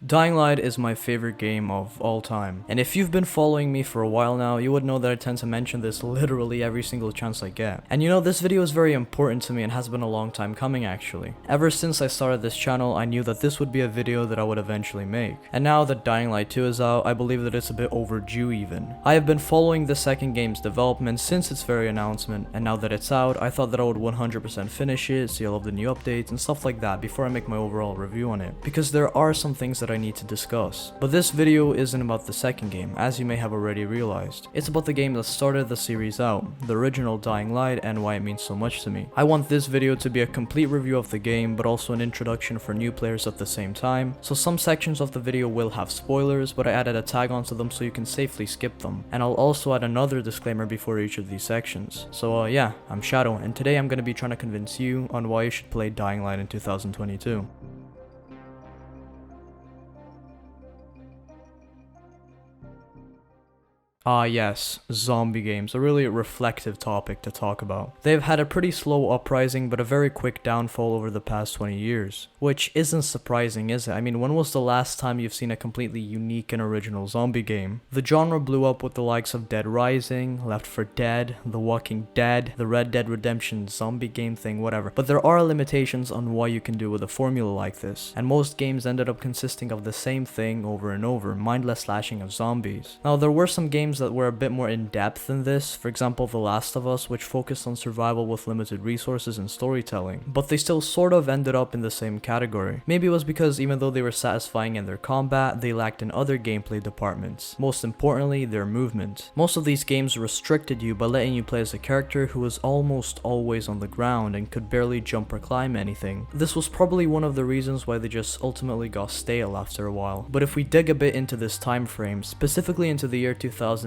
Dying Light is my favorite game of all time, and if you've been following me for a while now, you would know that I tend to mention this literally every single chance I get. And you know, this video is very important to me and has been a long time coming actually. Ever since I started this channel, I knew that this would be a video that I would eventually make. And now that Dying Light 2 is out, I believe that it's a bit overdue even. I have been following the second game's development since its very announcement, and now that it's out, I thought that I would 100% finish it, see all of the new updates and stuff like that before I make my overall review on it. Because there are some things that I need to discuss. But this video isn't about the second game, as you may have already realized. It's about the game that started the series out, the original Dying Light, and why it means so much to me. I want this video to be a complete review of the game, but also an introduction for new players at the same time, so some sections of the video will have spoilers, but I added a tag onto them so you can safely skip them. And I'll also add another disclaimer before each of these sections. So yeah, I'm Shadow, and today I'm going to be trying to convince you on why you should play Dying Light in 2022. Ah yes, zombie games, a really reflective topic to talk about. They've had a pretty slow uprising but a very quick downfall over the past 20 years. Which isn't surprising, is it? I mean, when was the last time you've seen a completely unique and original zombie game? The genre blew up with the likes of Dead Rising, Left 4 Dead, The Walking Dead, the Red Dead Redemption zombie game thing, whatever. But there are limitations on what you can do with a formula like this, and most games ended up consisting of the same thing over and over, mindless slashing of zombies. Now, there were some games that were a bit more in-depth than this, for example The Last of Us, which focused on survival with limited resources and storytelling, but they still sort of ended up in the same category. Maybe it was because even though they were satisfying in their combat, they lacked in other gameplay departments, most importantly their movement. Most of these games restricted you by letting you play as a character who was almost always on the ground and could barely jump or climb anything. This was probably one of the reasons why they just ultimately got stale after a while. But if we dig a bit into this time frame, specifically into the year 2011,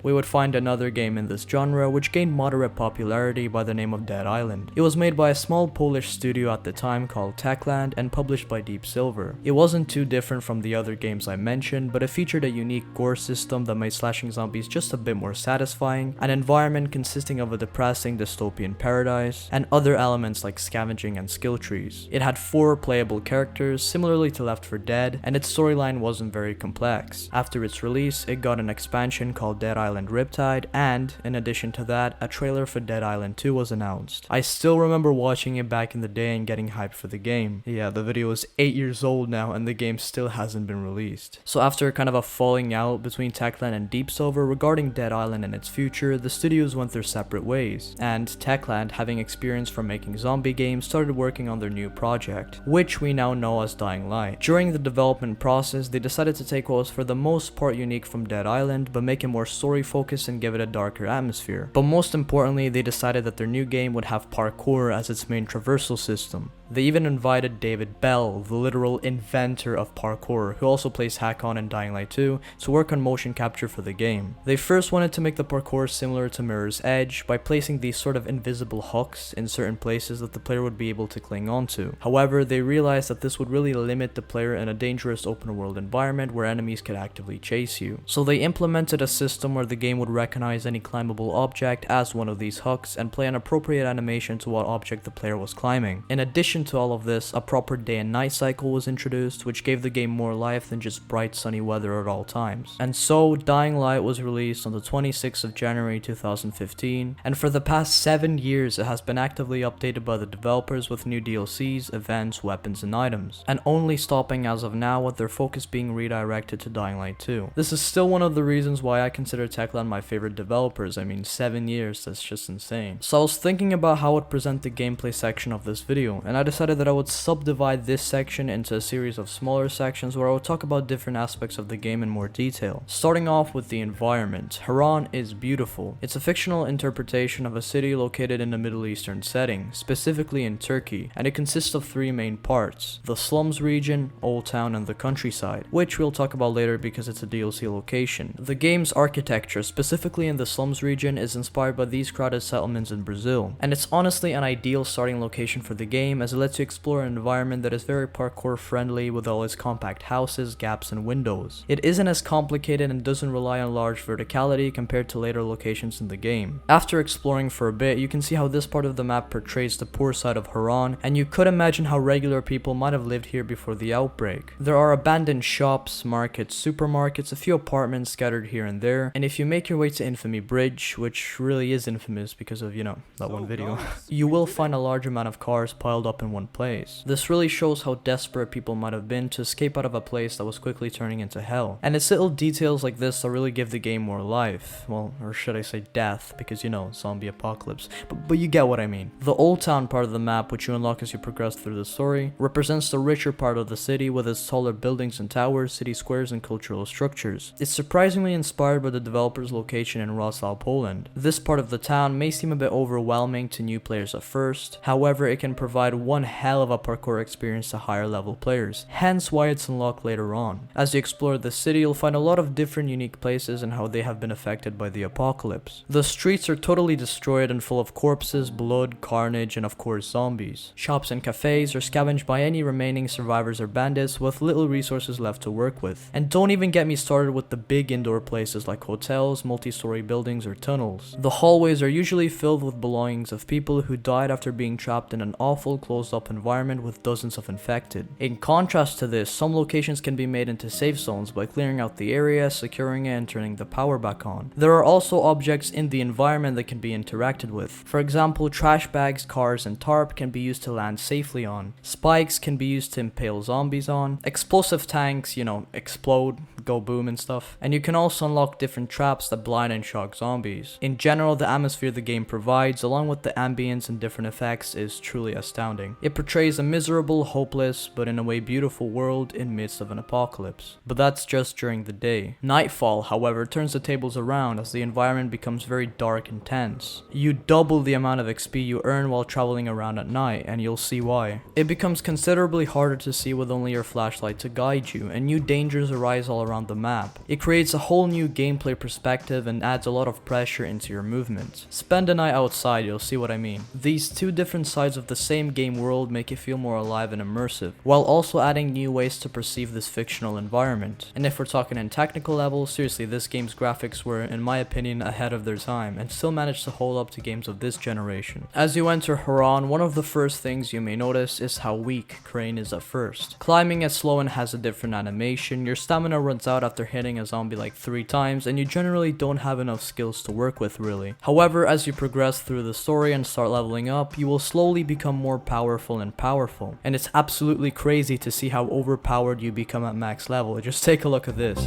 we would find another game in this genre which gained moderate popularity by the name of Dead Island. It was made by a small Polish studio at the time called Techland and published by Deep Silver. It wasn't too different from the other games I mentioned, but it featured a unique gore system that made slashing zombies just a bit more satisfying, an environment consisting of a depressing dystopian paradise, and other elements like scavenging and skill trees. It had 4 playable characters, similarly to Left 4 Dead, and its storyline wasn't very complex. After its release, it got an expansion called Dead Island Riptide, and, in addition to that, a trailer for Dead Island 2 was announced. I still remember watching it back in the day and getting hyped for the game. Yeah, the video is 8 years old now and the game still hasn't been released. So after kind of a falling out between Techland and Deep Silver regarding Dead Island and its future, the studios went their separate ways, and Techland, having experience from making zombie games, started working on their new project, which we now know as Dying Light. During the development process, they decided to take what was for the most part unique from Dead Island, but make it more story focused and give it a darker atmosphere. But most importantly, they decided that their new game would have parkour as its main traversal system. They even invited David Bell, the literal inventor of parkour, who also plays Harran in Dying Light 2, to work on motion capture for the game. They first wanted to make the parkour similar to Mirror's Edge by placing these sort of invisible hooks in certain places that the player would be able to cling onto. However, they realized that this would really limit the player in a dangerous open world environment where enemies could actively chase you. So they implemented a system where the game would recognize any climbable object as one of these hooks and play an appropriate animation to what object the player was climbing. In addition to all of this, a proper day and night cycle was introduced, which gave the game more life than just bright sunny weather at all times. And so, Dying Light was released on the 26th of January 2015, and for the past 7 years it has been actively updated by the developers with new DLCs, events, weapons, and items, and only stopping as of now with their focus being redirected to Dying Light 2. This is still one of the reasons why I consider Techland my favorite developers. I mean, 7 years, that's just insane. So I was thinking about how I would present the gameplay section of this video, and I decided that I would subdivide this section into a series of smaller sections where I would talk about different aspects of the game in more detail. Starting off with the environment, Harran is beautiful. It's a fictional interpretation of a city located in a Middle Eastern setting, specifically in Turkey, and it consists of 3 main parts: the slums region, Old Town, and the countryside, which we'll talk about later because it's a DLC location. The game game's architecture, specifically in the slums region, is inspired by these crowded settlements in Brazil, and it's honestly an ideal starting location for the game as it lets you explore an environment that is very parkour friendly with all its compact houses, gaps, and windows. It isn't as complicated and doesn't rely on large verticality compared to later locations in the game. After exploring for a bit, you can see how this part of the map portrays the poor side of Harran, and you could imagine how regular people might have lived here before the outbreak. There are abandoned shops, markets, supermarkets, a few apartments scattered here and there, and if you make your way to Infamy Bridge, which really is infamous because of, that one video, you will find a large amount of cars piled up in one place. This really shows how desperate people might have been to escape out of a place that was quickly turning into hell. And it's little details like this that really give the game more life. Well, or should I say death, because zombie apocalypse. But you get what I mean. The Old Town part of the map, which you unlock as you progress through the story, represents the richer part of the city with its taller buildings and towers, city squares, and cultural structures. It's surprisingly inspired by the developer's location in Wrocław, Poland. This part of the town may seem a bit overwhelming to new players at first, however it can provide one hell of a parkour experience to higher level players, hence why it's unlocked later on. As you explore the city, you'll find a lot of different unique places and how they have been affected by the apocalypse. The streets are totally destroyed and full of corpses, blood, carnage, and of course zombies. Shops and cafes are scavenged by any remaining survivors or bandits with little resources left to work with. And don't even get me started with the big indoor places like hotels, multi-story buildings, or tunnels. The hallways are usually filled with belongings of people who died after being trapped in an awful closed-up environment with dozens of infected. In contrast to this, some locations can be made into safe zones by clearing out the area, securing it, and turning the power back on. There are also objects in the environment that can be interacted with. For example, trash bags, cars, and tarp can be used to land safely on. Spikes can be used to impale zombies on. Explosive tanks, explode, go boom and stuff. And you can also unlock different traps that blind and shock zombies. In general, the atmosphere the game provides, along with the ambience and different effects, is truly astounding. It portrays a miserable, hopeless, but in a way beautiful world in midst of an apocalypse. But that's just during the day. Nightfall, however, turns the tables around as the environment becomes very dark and tense. You double the amount of XP you earn while traveling around at night, and you'll see why. It becomes considerably harder to see with only your flashlight to guide you, and new dangers arise all around the map. It creates a whole new gameplay perspective and adds a lot of pressure into your movements. Spend a night outside, you'll see what I mean. These two different sides of the same game world make it feel more alive and immersive, while also adding new ways to perceive this fictional environment. And if we're talking in technical levels, seriously, this game's graphics were, in my opinion, ahead of their time, and still managed to hold up to games of this generation. As you enter Harran, one of the first things you may notice is how weak Crane is at first. Climbing is slow and has a different animation, your stamina runs out after hitting a zombie like 3 times, and you generally don't have enough skills to work with really. However, as you progress through the story and start leveling up, you will slowly become more powerful and powerful. And it's absolutely crazy to see how overpowered you become at max level. Just take a look at this.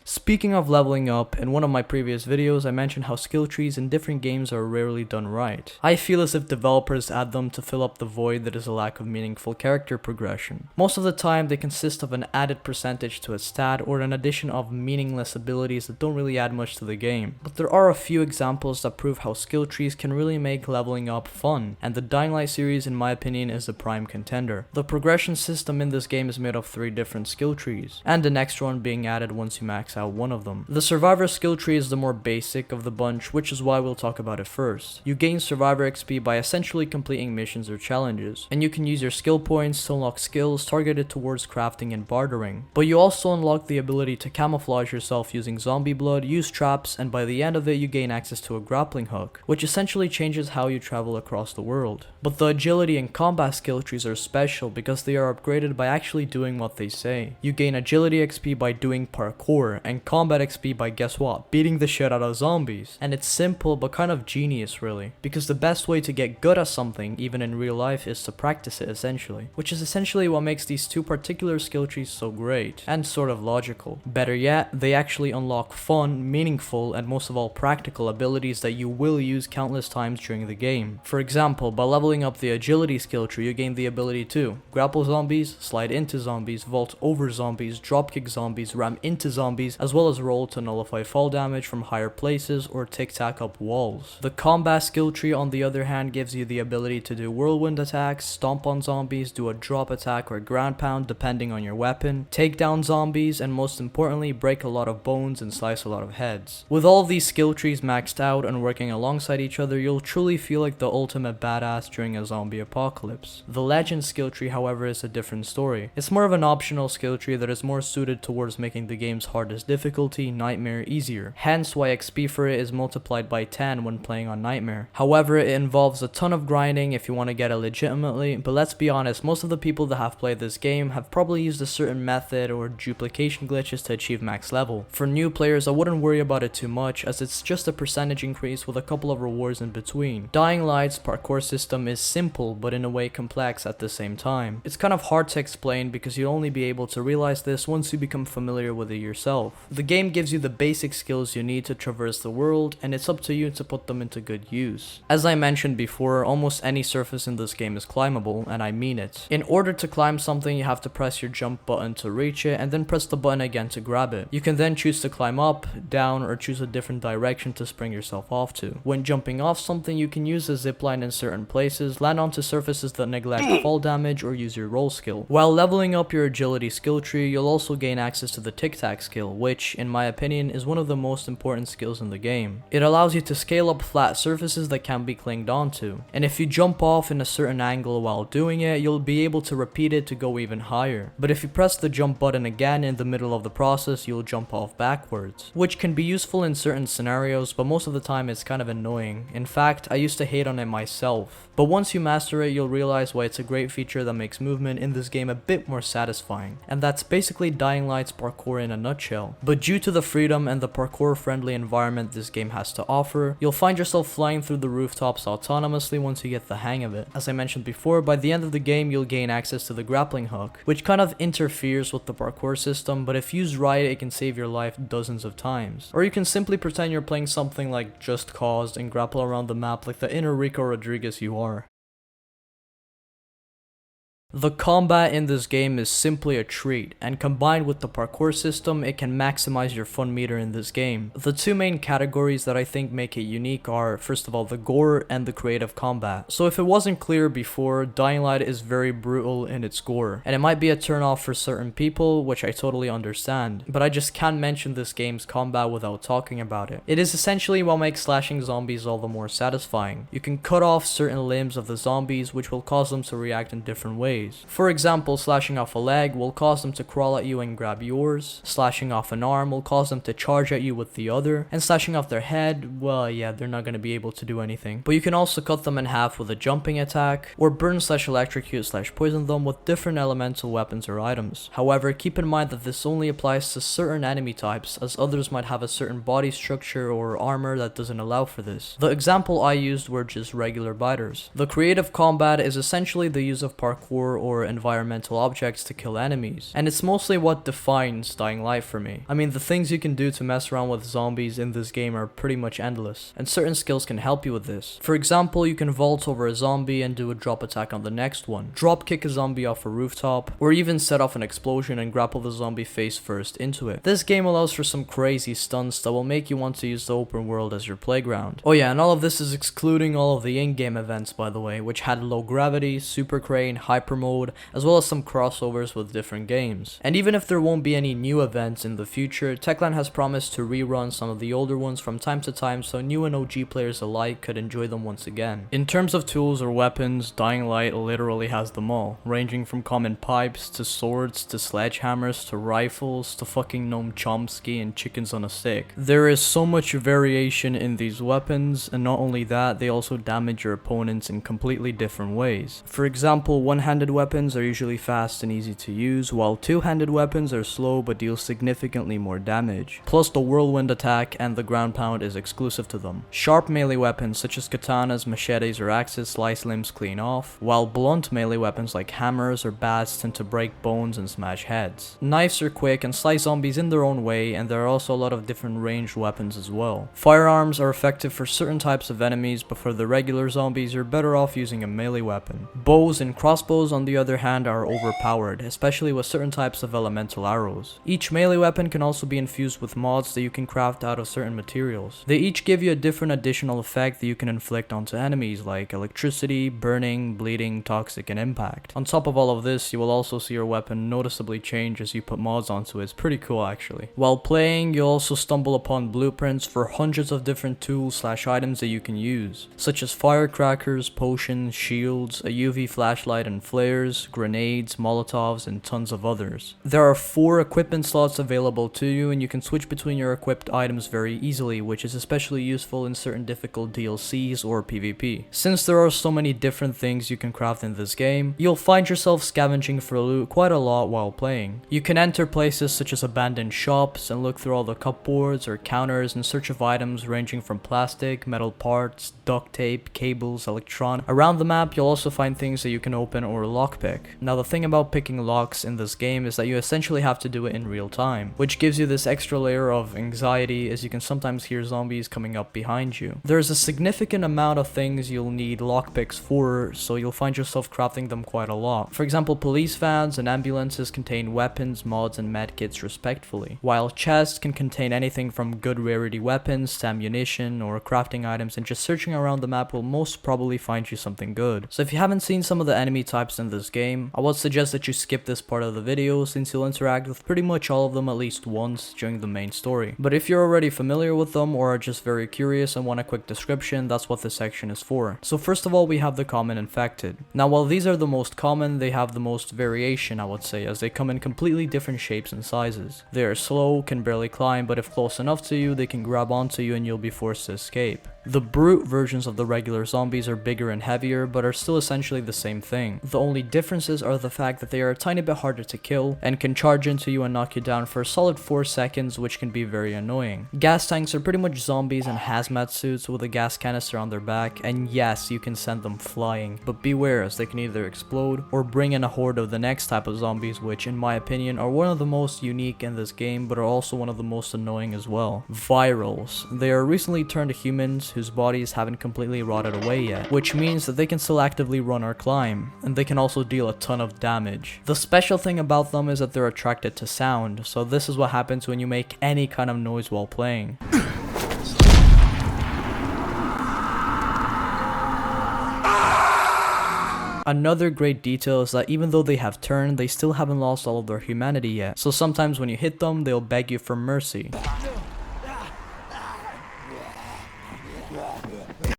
Speaking of leveling up, in one of my previous videos I mentioned how skill trees in different games are rarely done right. I feel as if developers add them to fill up the void that is a lack of meaningful character progression. Most of the time they consist of an added percentage to a stat or an addition of meaningless abilities that don't really add much to the game. But there are a few examples that prove how skill trees can really make leveling up fun, and the Dying Light series in my opinion is a prime contender. The progression system in this game is made of 3 different skill trees, and an extra one being added once you max out one of them. The Survivor skill tree is the more basic of the bunch, which is why we'll talk about it first. You gain Survivor XP by essentially completing missions or challenges, and you can use your skill points to unlock skills targeted towards crafting and bartering. But you also unlock the ability to camouflage yourself using zombie blood, use traps, and by the end of it you gain access to a grappling hook, which essentially changes how you travel across the world. But the agility and combat skill trees are special because they are upgraded by actually doing what they say. You gain agility XP by doing parkour, and combat XP by, guess what, beating the shit out of zombies. And it's simple but kind of genius really, because the best way to get good at something, even in real life, is to practice it essentially, which is essentially what makes these two particular skill trees so great, and sort of logical. Better yet, they actually unlock fun, meaningful, and most of all practical abilities that you will use countless times during the game. For example, by leveling up the agility skill tree, you gain the ability to grapple zombies, slide into zombies, vault over zombies, dropkick zombies, ram into zombies, as well as roll to nullify fall damage from higher places or tic-tac up walls. The combat skill tree on the other hand gives you the ability to do whirlwind attacks, stomp on zombies, do a drop attack or ground pound depending on your weapon, take down zombies, and most importantly break a lot of bones and slice a lot of heads. With all of these skill trees maxed out and working alongside each other, you'll truly feel like the ultimate badass during a zombie apocalypse. The legend skill tree, however, is a different story. It's more of an optional skill tree that is more suited towards making the game's hardest difficulty, Nightmare, easier. Hence why XP for it is multiplied by 10 when playing on Nightmare. However, it involves a ton of grinding if you want to get it legitimately, but let's be honest, most of the people that have played this game have probably used a certain method or duplication glitches to achieve max level. For new players, I wouldn't worry about it too much, as it's just a percentage increase with a couple of rewards in between. Dying Light's parkour system is simple, but in a way complex at the same time. It's kind of hard to explain because you'll only be able to realize this once you become familiar with it yourself. The game gives you the basic skills you need to traverse the world, and it's up to you to put them into good use. As I mentioned before, almost any surface in this game is climbable, and I mean it. In order to climb something, you have to press your jump button to reach it, and then press the button again to grab it. You can then choose to climb up, down, or choose a different direction to spring yourself off to. When jumping off something, you can use a zipline in certain places, land onto surfaces that neglect fall damage, or use your roll skill. While leveling up your agility skill tree, you'll also gain access to the tic-tac skill, which, in my opinion, is one of the most important skills in the game. It allows you to scale up flat surfaces that can be clinged onto, and if you jump off in a certain angle while doing it, you'll be able to repeat it to go even higher. But if you press the jump button again in the middle of the process, you'll jump off backwards, which can be useful in certain scenarios, but most of the time it's kind of annoying. In fact, I used to hate on it myself. But once you master it, you'll realize why it's a great feature that makes movement in this game a bit more satisfying. And that's basically Dying Light's parkour in a nutshell. But due to the freedom and the parkour-friendly environment this game has to offer, you'll find yourself flying through the rooftops autonomously once you get the hang of it. As I mentioned before, by the end of the game you'll gain access to the grappling hook, which kind of interferes with the parkour system, but if used right, it can save your life dozens of times. Or you can simply pretend you're playing something like Just Cause and grapple around the map like the inner Rico Rodriguez you are. The combat in this game is simply a treat, and combined with the parkour system, it can maximize your fun meter in this game. The two main categories that I think make it unique are, first of all, the gore and the creative combat. So if it wasn't clear before, Dying Light is very brutal in its gore, and it might be a turnoff for certain people, which I totally understand, but I just can't mention this game's combat without talking about it. It is essentially what makes slashing zombies all the more satisfying. You can cut off certain limbs of the zombies, which will cause them to react in different ways. For example, slashing off a leg will cause them to crawl at you and grab yours, slashing off an arm will cause them to charge at you with the other, and slashing off their head, well yeah, they're not going to be able to do anything. But you can also cut them in half with a jumping attack, or burn/electrocute/poison them with different elemental weapons or items. However, keep in mind that this only applies to certain enemy types, as others might have a certain body structure or armor that doesn't allow for this. The example I used were just regular biters. The creative combat is essentially the use of parkour or environmental objects to kill enemies, and it's mostly what defines Dying Light for me. I mean, the things you can do to mess around with zombies in this game are pretty much endless, and certain skills can help you with this. For example, you can vault over a zombie and do a drop attack on the next one, drop kick a zombie off a rooftop, or even set off an explosion and grapple the zombie face first into it. This game allows for some crazy stunts that will make you want to use the open world as your playground. Oh yeah, and all of this is excluding all of the in-game events, by the way, which had low gravity, super crane, hyper mode, as well as some crossovers with different games. And even if there won't be any new events in the future, Techland has promised to rerun some of the older ones from time to time so new and OG players alike could enjoy them once again. In terms of tools or weapons, Dying Light literally has them all, ranging from common pipes to swords to sledgehammers to rifles to fucking Noam Chomsky and chickens on a stick. There is so much variation in these weapons, and not only that, they also damage your opponents in completely different ways. For example, one-handed one-handed weapons are usually fast and easy to use, while two-handed weapons are slow but deal significantly more damage. Plus, the whirlwind attack and the ground pound is exclusive to them. Sharp melee weapons such as katanas, machetes, or axes slice limbs clean off, while blunt melee weapons like hammers or bats tend to break bones and smash heads. Knives are quick and slice zombies in their own way, and there are also a lot of different ranged weapons as well. Firearms are effective for certain types of enemies, but for the regular zombies you're better off using a melee weapon. Bows and crossbows on the other hand are overpowered, especially with certain types of elemental arrows. Each melee weapon can also be infused with mods that you can craft out of certain materials. They each give you a different additional effect that you can inflict onto enemies, like electricity, burning, bleeding, toxic, and impact. On top of all of this, you will also see your weapon noticeably change as you put mods onto it. It's pretty cool actually. While playing, you'll also stumble upon blueprints for hundreds of different tools/items that you can use, such as firecrackers, potions, shields, a UV flashlight and flares, grenades, molotovs, and tons of others. There are 4 equipment slots available to you, and you can switch between your equipped items very easily, which is especially useful in certain difficult DLCs or PvP. Since there are so many different things you can craft in this game, you'll find yourself scavenging for loot quite a lot while playing. You can enter places such as abandoned shops and look through all the cupboards or counters in search of items ranging from plastic, metal parts, duct tape, cables, electronics. Around the map, you'll also find things that you can open or lockpick. Now, the thing about picking locks in this game is that you essentially have to do it in real time, which gives you this extra layer of anxiety as you can sometimes hear zombies coming up behind you. There's a significant amount of things you'll need lockpicks for, so you'll find yourself crafting them quite a lot. For example, police vans and ambulances contain weapons, mods, and medkits respectively, while chests can contain anything from good rarity weapons to ammunition or crafting items, and just searching around the map will most probably find you something good. So if you haven't seen some of the enemy types in this game, I would suggest that you skip this part of the video since you'll interact with pretty much all of them at least once during the main story. But if you're already familiar with them or are just very curious and want a quick description, that's what this section is for. So first of all, we have the common infected. Now, while these are the most common, they have the most variation, I would say, as they come in completely different shapes and sizes. They are slow, can barely climb, but if close enough to you, they can grab onto you and you'll be forced to escape. The brute versions of the regular zombies are bigger and heavier, but are still essentially the same thing. The only differences are the fact that they are a tiny bit harder to kill, and can charge into you and knock you down for a solid 4 seconds, which can be very annoying. Gas tanks are pretty much zombies in hazmat suits with a gas canister on their back, and yes, you can send them flying, but beware as they can either explode or bring in a horde of the next type of zombies, which in my opinion are one of the most unique in this game, but are also one of the most annoying as well. Virals. They are recently turned to humans whose bodies haven't completely rotted away yet, which means that they can still actively run or climb, and they can also deal a ton of damage. The special thing about them is that they're attracted to sound, so this is what happens when you make any kind of noise while playing. Another great detail is that even though they have turned, they still haven't lost all of their humanity yet, so sometimes when you hit them, they'll beg you for mercy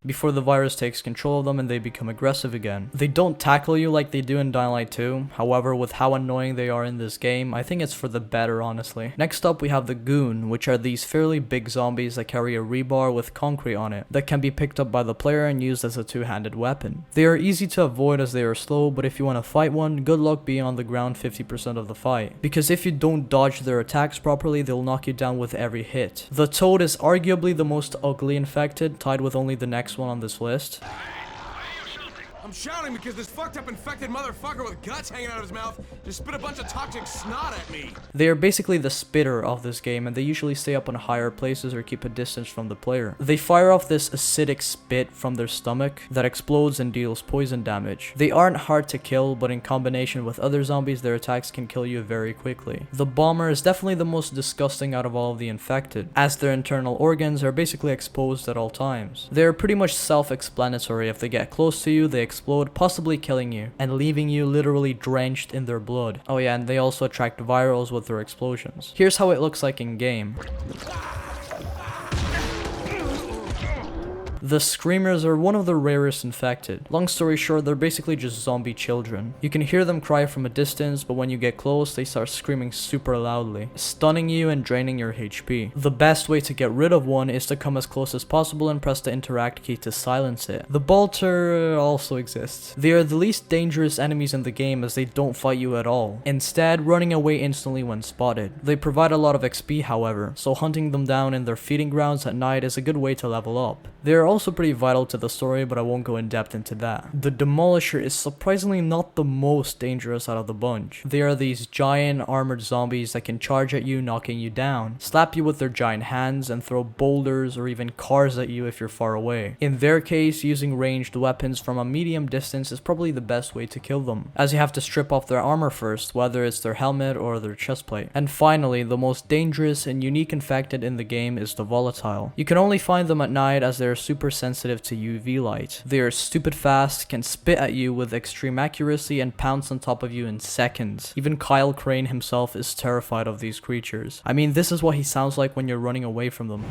before the virus takes control of them and they become aggressive again. They don't tackle you like they do in Dying Light 2, however, with how annoying they are in this game, I think it's for the better, honestly. Next up, we have the goon, which are these fairly big zombies that carry a rebar with concrete on it, that can be picked up by the player and used as a two-handed weapon. They are easy to avoid as they are slow, but if you want to fight one, good luck being on the ground 50% of the fight, because if you don't dodge their attacks properly, they'll knock you down with every hit. The toad is arguably the most ugly infected, tied with only the next one on this list. I'm shouting because this fucked up infected motherfucker with guts hanging out of his mouth just spit a bunch of toxic snot at me. They are basically the spitter of this game, and they usually stay up on higher places or keep a distance from the player. They fire off this acidic spit from their stomach that explodes and deals poison damage. They aren't hard to kill, but in combination with other zombies, their attacks can kill you very quickly. The bomber is definitely the most disgusting out of all of the infected, as their internal organs are basically exposed at all times. They are pretty much self-explanatory. If they get close to you, they explode, possibly killing you, and leaving you literally drenched in their blood. Oh yeah, and they also attract virals with their explosions. Here's how it looks like in game. The screamers are one of the rarest infected. Long story short, they're basically just zombie children. You can hear them cry from a distance, but when you get close, they start screaming super loudly, stunning you and draining your HP. The best way to get rid of one is to come as close as possible and press the interact key to silence it. The bolter also exists. They are the least dangerous enemies in the game as they don't fight you at all, instead running away instantly when spotted. They provide a lot of XP however, so hunting them down in their feeding grounds at night is a good way to level up. They are also pretty vital to the story, but I won't go in depth into that. The Demolisher is surprisingly not the most dangerous out of the bunch. They are these giant armored zombies that can charge at you, knocking you down, slap you with their giant hands, and throw boulders or even cars at you if you're far away. In their case, using ranged weapons from a medium distance is probably the best way to kill them, as you have to strip off their armor first, whether it's their helmet or their chestplate. And finally, the most dangerous and unique infected in the game is the Volatile. You can only find them at night as they're super sensitive to UV light. They are stupid fast, can spit at you with extreme accuracy, and pounce on top of you in seconds. Even Kyle Crane himself is terrified of these creatures. I mean, this is what he sounds like when you're running away from them.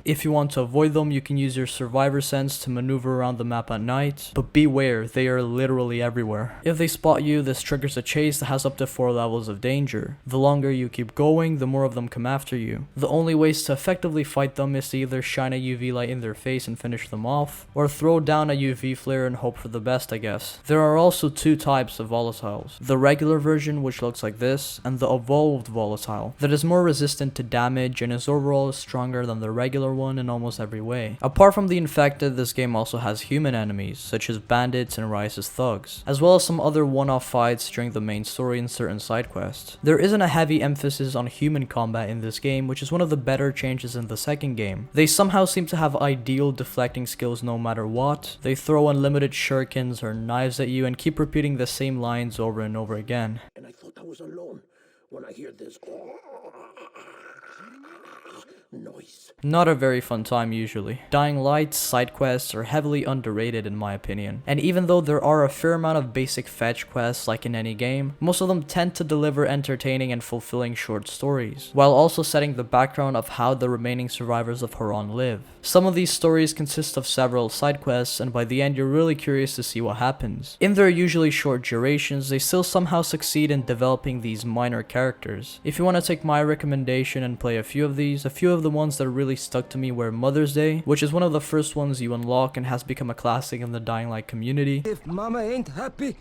If you want to avoid them, you can use your survivor sense to maneuver around the map at night, but beware, they are literally everywhere. If they spot you, this triggers a chase that has up to 4 levels of danger. The longer you keep going, the more of them come after you. The only ways to effectively fight them is to either shine a UV light in their face and finish them off, or throw down a UV flare and hope for the best, I guess. There are also 2 types of volatiles. The regular version, which looks like this, and the evolved volatile, that is more resistant to damage and is overall stronger than the regular one in almost every way. Apart from the infected, this game also has human enemies, such as bandits and Rise's thugs, as well as some other one-off fights during the main story and certain side quests. There isn't a heavy emphasis on human combat in this game, which is one of the better changes in the second game. They somehow seem to have ideal deflecting skills no matter what. They throw unlimited shurikens or knives at you and keep repeating the same lines over and over again. And I thought I was alone when I hear this noise. Not a very fun time usually. Dying Light's side quests are heavily underrated in my opinion, and even though there are a fair amount of basic fetch quests like in any game, most of them tend to deliver entertaining and fulfilling short stories, while also setting the background of how the remaining survivors of Harran live. Some of these stories consist of several side quests, and by the end you're really curious to see what happens. In their usually short durations, they still somehow succeed in developing these minor characters. If you want to take my recommendation and play a few of the ones that really stuck to me were Mother's Day, which is one of the first ones you unlock and has become a classic in the Dying Light community. If Mama ain't happy,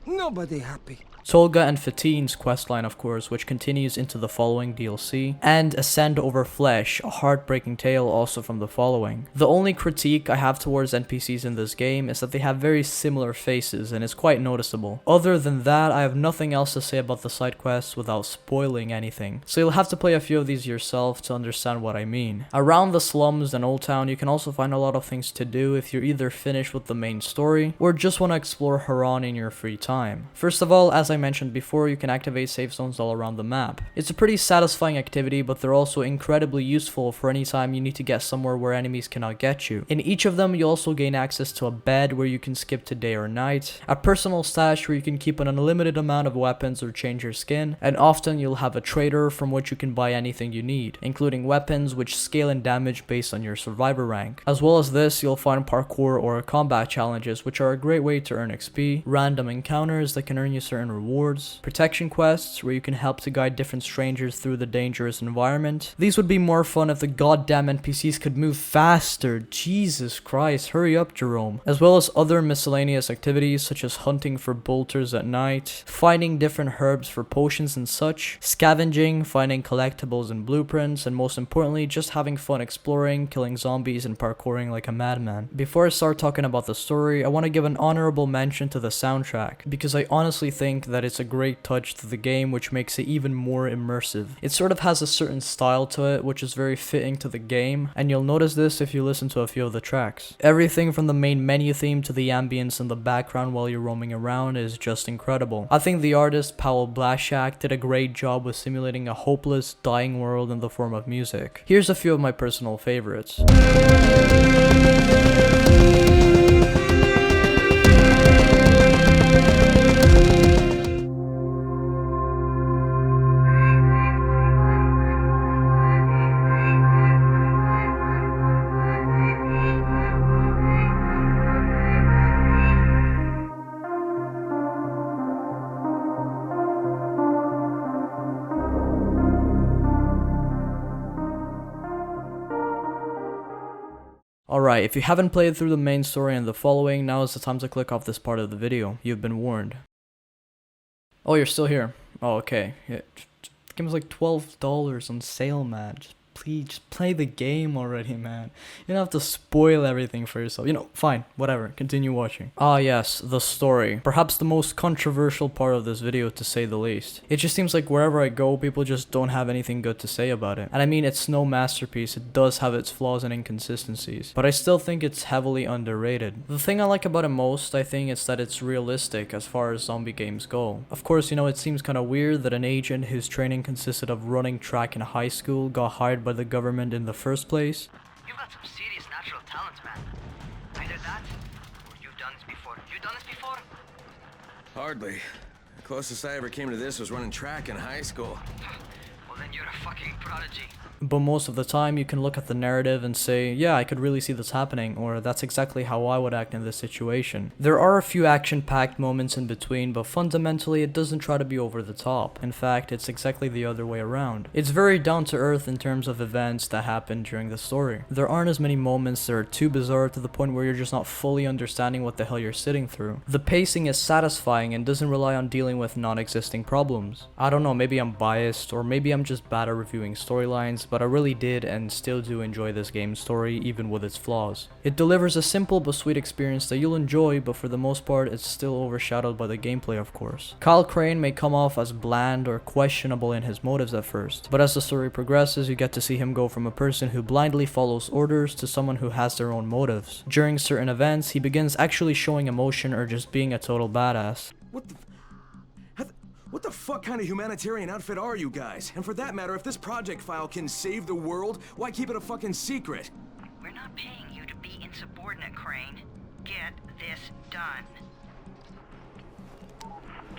nobody happy. Tolga and Fatine's questline, of course, which continues into the following DLC, and Ascend Over Flesh, a heartbreaking tale also from the following. The only critique I have towards NPCs in this game is that they have very similar faces, and it's quite noticeable. Other than that, I have nothing else to say about the side quests without spoiling anything, so you'll have to play a few of these yourself to understand what I mean. Around the slums and Old Town, you can also find a lot of things to do if you're either finished with the main story, or just want to explore Harran in your free time. First of all, as I mentioned before, you can activate safe zones all around the map. It's a pretty satisfying activity, but they're also incredibly useful for any time you need to get somewhere where enemies cannot get you. In each of them, you also gain access to a bed where you can skip to day or night, a personal stash where you can keep an unlimited amount of weapons or change your skin, and often you'll have a trader from which you can buy anything you need, including weapons which scale in damage based on your survivor rank. As well as this, you'll find parkour or combat challenges, which are a great way to earn XP, random encounters that can earn you certain rewards, protection quests where you can help to guide different strangers through the dangerous environment. These would be more fun if the goddamn NPCs could move faster. Jesus Christ, hurry up, Jerome. As well as other miscellaneous activities such as hunting for bolters at night, finding different herbs for potions and such, scavenging, finding collectibles and blueprints, and most importantly, just having fun exploring, killing zombies, and parkouring like a madman. Before I start talking about the story, I want to give an honorable mention to the soundtrack, because I honestly think that it's a great touch to the game which makes it even more immersive. It sort of has a certain style to it which is very fitting to the game, and you'll notice this if you listen to a few of the tracks. Everything from the main menu theme to the ambience in the background while you're roaming around is just incredible. I think the artist Paweł Blaszak did a great job with simulating a hopeless, dying world in the form of music. Here's a few of my personal favorites. Alright, if you haven't played through the main story and the following, now is the time to click off this part of the video. You've been warned. Oh, you're still here. Oh, okay. Yeah, the game was like $12 on sale, man. Please, just play the game already, man. You don't have to spoil everything for yourself. You know, fine, whatever. Continue watching. Ah, yes, the story. Perhaps the most controversial part of this video, to say the least. It just seems like wherever I go, people just don't have anything good to say about it. And I mean, it's no masterpiece. It does have its flaws and inconsistencies. But I still think it's heavily underrated. The thing I like about it most, I think, is that it's realistic as far as zombie games go. Of course, you know, it seems kind of weird that an agent whose training consisted of running track in high school got hired by the government in the first place. You've got some serious natural talent, man. Either that, or you've done this before. You done this before? Hardly. The closest I ever came to this was running track in high school. Well, then you're a fucking prodigy. But most of the time you can look at the narrative and say, yeah, I could really see this happening, or that's exactly how I would act in this situation. There are a few action-packed moments in between, but fundamentally it doesn't try to be over the top. In fact, it's exactly the other way around. It's very down to earth in terms of events that happen during the story. There aren't as many moments that are too bizarre to the point where you're just not fully understanding what the hell you're sitting through. The pacing is satisfying and doesn't rely on dealing with non-existing problems. I don't know, maybe I'm biased, or maybe I'm just bad at reviewing storylines, but I really did and still do enjoy this game's story even with its flaws. It delivers a simple but sweet experience that you'll enjoy, but for the most part it's still overshadowed by the gameplay, of course. Kyle Crane may come off as bland or questionable in his motives at first, but as the story progresses you get to see him go from a person who blindly follows orders to someone who has their own motives. During certain events he begins actually showing emotion or just being a total badass. What the fuck kind of humanitarian outfit are you guys? And for that matter, if this project file can save the world, why keep it a fucking secret? We're not paying you to be insubordinate, Crane. Get this done.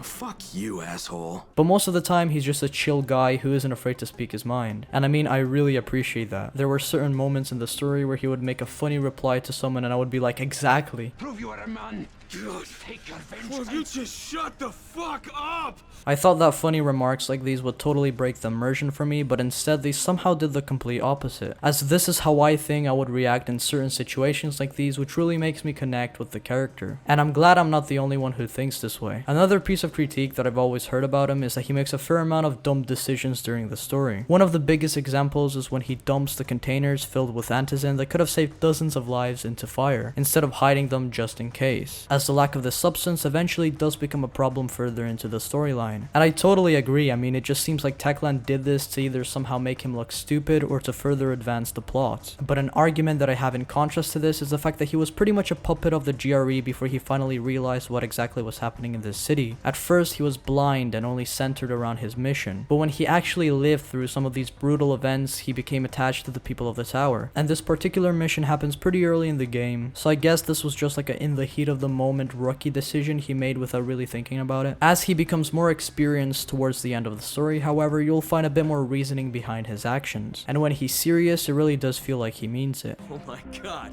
Fuck you, asshole. But most of the time he's just a chill guy who isn't afraid to speak his mind. And I mean, I really appreciate that. There were certain moments in the story where he would make a funny reply to someone and I would be like, exactly. Prove you are a man. Take your vengeance. Will you just shut the fuck up? I thought that funny remarks like these would totally break the immersion for me, but instead they somehow did the complete opposite. As this is how I think I would react in certain situations like these, which really makes me connect with the character. And I'm glad I'm not the only one who thinks this way. Another piece of critique that I've always heard about him is that he makes a fair amount of dumb decisions during the story. One of the biggest examples is when he dumps the containers filled with antizin that could have saved dozens of lives into fire, instead of hiding them just in case, as the lack of this substance eventually does become a problem further into the storyline. And I totally agree. I mean, it just seems like Techland did this to either somehow make him look stupid or to further advance the plot. But an argument that I have in contrast to this is the fact that he was pretty much a puppet of the GRE before he finally realized what exactly was happening in this city. At first he was blind and only centered around his mission, but when he actually lived through some of these brutal events he became attached to the people of the tower. And this particular mission happens pretty early in the game, so I guess this was just like a in the heat of the moment rookie decision he made without really thinking about it. As he becomes more experienced towards the end of the story, however, you'll find a bit more reasoning behind his actions, and when he's serious it really does feel like he means it. Oh my god.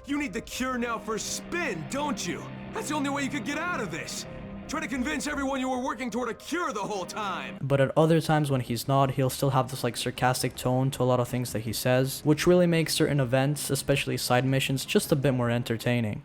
You need the cure now for spin, don't you? That's the only way you could get out of this. Try to convince everyone you were working toward a cure the whole time. But at other times when he's not, he'll still have this like sarcastic tone to a lot of things that he says, which really makes certain events, especially side missions, just a bit more entertaining.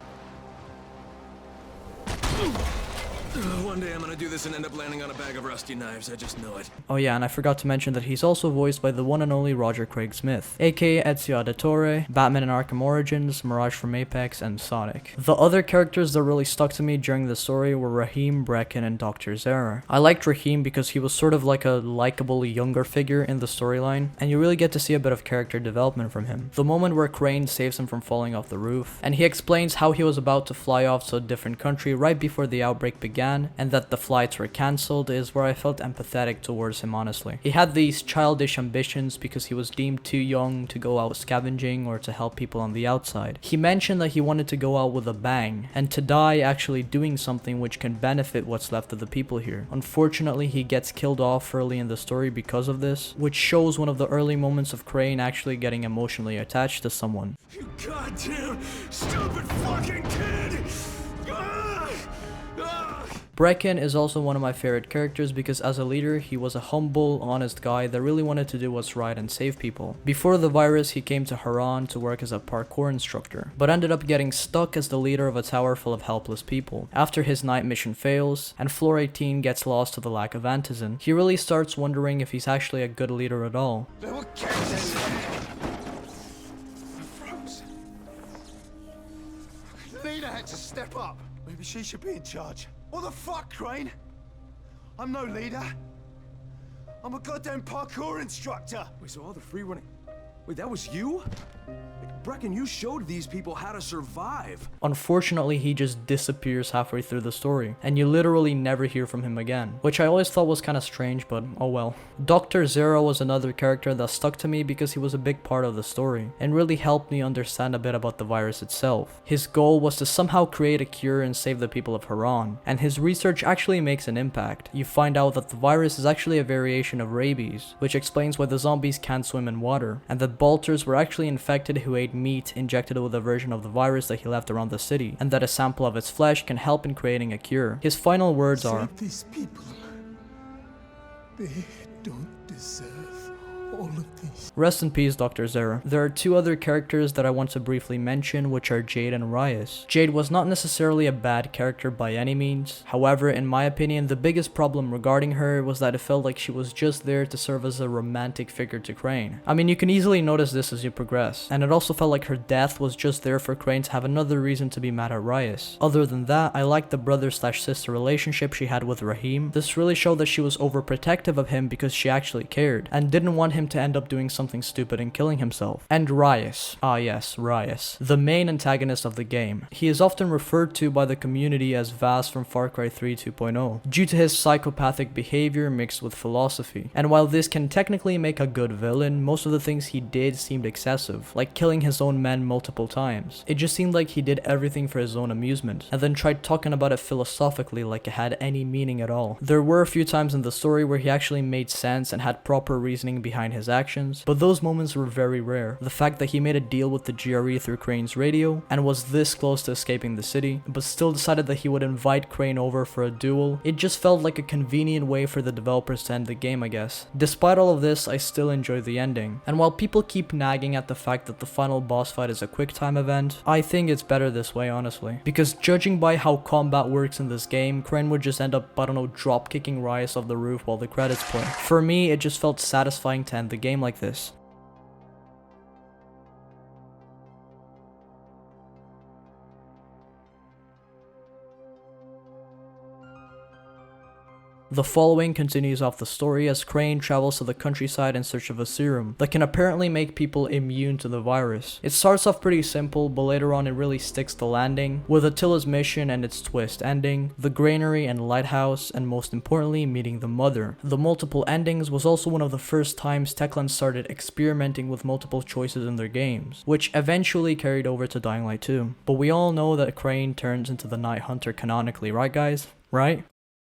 One day I'm gonna do this and end up landing on a bag of rusty knives, I just know it. Oh yeah, and I forgot to mention that he's also voiced by the one and only Roger Craig Smith, aka Ezio Auditore, Batman in Arkham Origins, Mirage from Apex, and Sonic. The other characters that really stuck to me during the story were Raheem, Brecken, and Dr. Zara. I liked Raheem because he was sort of like a likable younger figure in the storyline, and you really get to see a bit of character development from him. The moment where Crane saves him from falling off the roof, and he explains how he was about to fly off to a different country right before the outbreak began, and that the flights were cancelled, is where I felt empathetic towards him, honestly. He had these childish ambitions because he was deemed too young to go out scavenging or to help people on the outside. He mentioned that he wanted to go out with a bang, and to die actually doing something which can benefit what's left of the people here. Unfortunately, he gets killed off early in the story because of this, which shows one of the early moments of Crane actually getting emotionally attached to someone. You goddamn stupid fucking kid! Brecken is also one of my favorite characters because as a leader, he was a humble, honest guy that really wanted to do what's right and save people. Before the virus, he came to Harran to work as a parkour instructor, but ended up getting stuck as the leader of a tower full of helpless people. After his night mission fails, and Floor 18 gets lost to the lack of antizin, he really starts wondering if he's actually a good leader at all. There were cats in there. I froze. Leader had to step up. Maybe she should be in charge. What the fuck, Crane? I'm no leader. I'm a goddamn parkour instructor. Wait, so all the free running... Wait, that was you? Brecken, you showed these people how to survive. Unfortunately, he just disappears halfway through the story, and you literally never hear from him again, which I always thought was kinda strange, but oh well. Dr. Zero was another character that stuck to me because he was a big part of the story, and really helped me understand a bit about the virus itself. His goal was to somehow create a cure and save the people of Harran, and his research actually makes an impact. You find out that the virus is actually a variation of rabies, which explains why the zombies can't swim in water, and that Balters were actually infected who ate meat injected with a version of the virus that he left around the city, and that a sample of its flesh can help in creating a cure. His final words are, "Save these people. They don't deserve all of these." Rest in peace, Dr. Zera. There are two other characters that I want to briefly mention, which are Jade and Rias. Jade was not necessarily a bad character by any means. However, in my opinion, the biggest problem regarding her was that it felt like she was just there to serve as a romantic figure to Crane. I mean, you can easily notice this as you progress, and it also felt like her death was just there for Crane to have another reason to be mad at Rias. Other than that, I liked the brother/sister relationship she had with Rahim. This really showed that she was overprotective of him because she actually cared, and didn't want him to end up doing something stupid and killing himself. And Rias. Ah yes, Rias. The main antagonist of the game. He is often referred to by the community as Vaas from Far Cry 3 2.0, due to his psychopathic behavior mixed with philosophy. And while this can technically make a good villain, most of the things he did seemed excessive, like killing his own men multiple times. It just seemed like he did everything for his own amusement, and then tried talking about it philosophically like it had any meaning at all. There were a few times in the story where he actually made sense and had proper reasoning behind his actions, but those moments were very rare. The fact that he made a deal with the GRE through Crane's radio, and was this close to escaping the city, but still decided that he would invite Crane over for a duel, it just felt like a convenient way for the developers to end the game, I guess. Despite all of this, I still enjoy the ending, and while people keep nagging at the fact that the final boss fight is a quick time event, I think it's better this way, honestly. Because judging by how combat works in this game, Crane would just end up, I don't know, drop kicking Rias off the roof while the credits play. For me, it just felt satisfying to end the game like this. The following continues off the story as Crane travels to the countryside in search of a serum that can apparently make people immune to the virus. It starts off pretty simple, but later on it really sticks to landing, with Attila's mission and its twist ending, the granary and lighthouse, and most importantly, meeting the mother. The multiple endings was also one of the first times Techland started experimenting with multiple choices in their games, which eventually carried over to Dying Light 2. But we all know that Crane turns into the Night Hunter canonically, right guys? Right?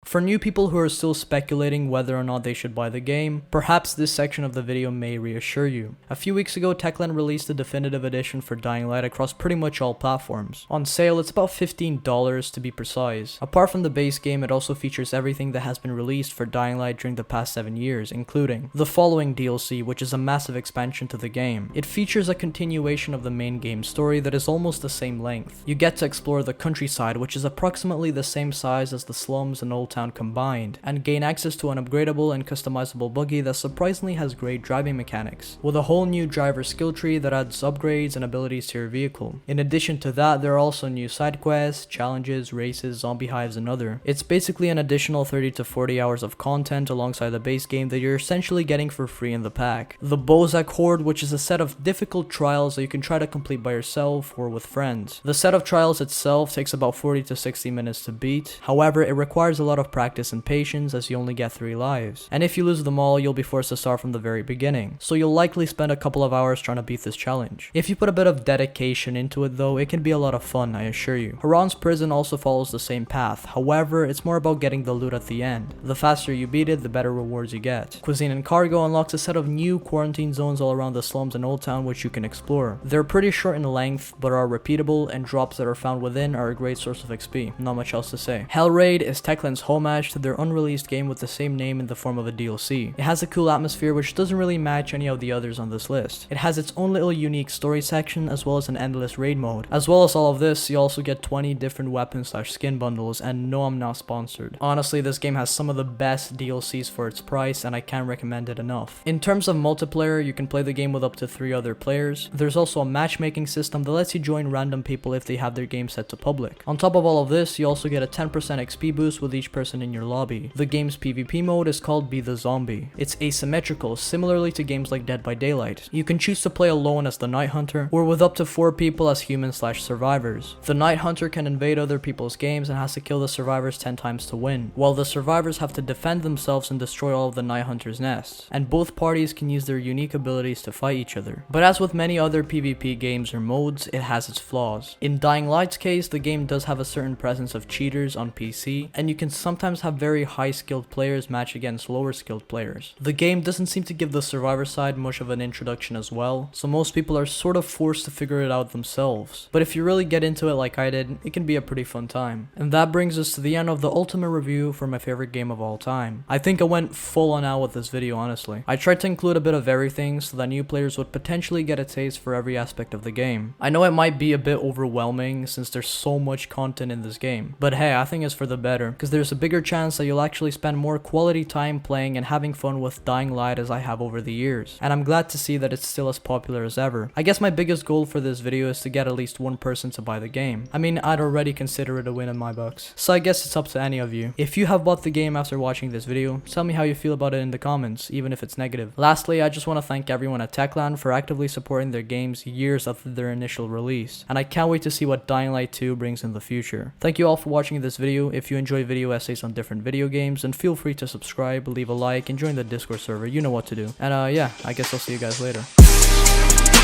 For new people who are still speculating whether or not they should buy the game, perhaps this section of the video may reassure you. A few weeks ago, Techland released a definitive edition for Dying Light across pretty much all platforms. On sale, it's about $15 to be precise. Apart from the base game, it also features everything that has been released for Dying Light during the past 7 years, including the following DLC, which is a massive expansion to the game. It features a continuation of the main game story that is almost the same length. You get to explore the countryside, which is approximately the same size as the slums and Old Town combined, and gain access to an upgradable and customizable buggy that surprisingly has great driving mechanics, with a whole new driver skill tree that adds upgrades and abilities to your vehicle. In addition to that, there are also new side quests, challenges, races, zombie hives, and other. It's basically an additional 30 to 40 hours of content alongside the base game that you're essentially getting for free in the pack. The Bozak Horde, which is a set of difficult trials that you can try to complete by yourself or with friends. The set of trials itself takes about 40 to 60 minutes to beat, however it requires a lot lot of practice and patience as you only get 3 lives. And if you lose them all, you'll be forced to start from the very beginning, so you'll likely spend a couple of hours trying to beat this challenge. If you put a bit of dedication into it though, it can be a lot of fun, I assure you. Harran's prison also follows the same path, however, it's more about getting the loot at the end. The faster you beat it, the better rewards you get. Cuisine and Cargo unlocks a set of new quarantine zones all around the slums and Old Town which you can explore. They're pretty short in length, but are repeatable, and drops that are found within are a great source of XP, not much else to say. Hell Raid is Techland's homage to their unreleased game with the same name in the form of a DLC. It has a cool atmosphere which doesn't really match any of the others on this list. It has its own little unique story section as well as an endless raid mode. As well as all of this, you also get 20 different weapons / skin bundles, and no, I'm not sponsored. Honestly, this game has some of the best DLCs for its price and I can't recommend it enough. In terms of multiplayer, you can play the game with up to 3 other players. There's also a matchmaking system that lets you join random people if they have their game set to public. On top of all of this, you also get a 10% XP boost with each person in your lobby. The game's PvP mode is called Be the Zombie. It's asymmetrical, similarly to games like Dead by Daylight. You can choose to play alone as the Night Hunter, or with up to 4 people as humans / survivors. The Night Hunter can invade other people's games and has to kill the survivors 10 times to win, while the survivors have to defend themselves and destroy all of the Night Hunter's nests, and both parties can use their unique abilities to fight each other. But as with many other PvP games or modes, it has its flaws. In Dying Light's case, the game does have a certain presence of cheaters on PC, and you can sometimes have very high skilled players match against lower skilled players. The game doesn't seem to give the survivor side much of an introduction as well, so most people are sort of forced to figure it out themselves. But if you really get into it like I did, it can be a pretty fun time. And that brings us to the end of the ultimate review for my favorite game of all time. I think I went full on out with this video, honestly. I tried to include a bit of everything so that new players would potentially get a taste for every aspect of the game. I know it might be a bit overwhelming since there's so much content in this game, but hey, I think it's for the better, because there's a bigger chance that you'll actually spend more quality time playing and having fun with Dying Light as I have over the years, and I'm glad to see that it's still as popular as ever. I guess my biggest goal for this video is to get at least one person to buy the game. I mean, I'd already consider it a win in my books, so I guess it's up to any of you. If you have bought the game after watching this video, tell me how you feel about it in the comments, even if it's negative. Lastly, I just want to thank everyone at Techland for actively supporting their games years after their initial release, and I can't wait to see what Dying Light 2 brings in the future. Thank you all for watching this video. If you enjoy video essays on different video games, then feel free to subscribe, leave a like, and join the Discord server. You know what to do. And yeah, I guess I'll see you guys later.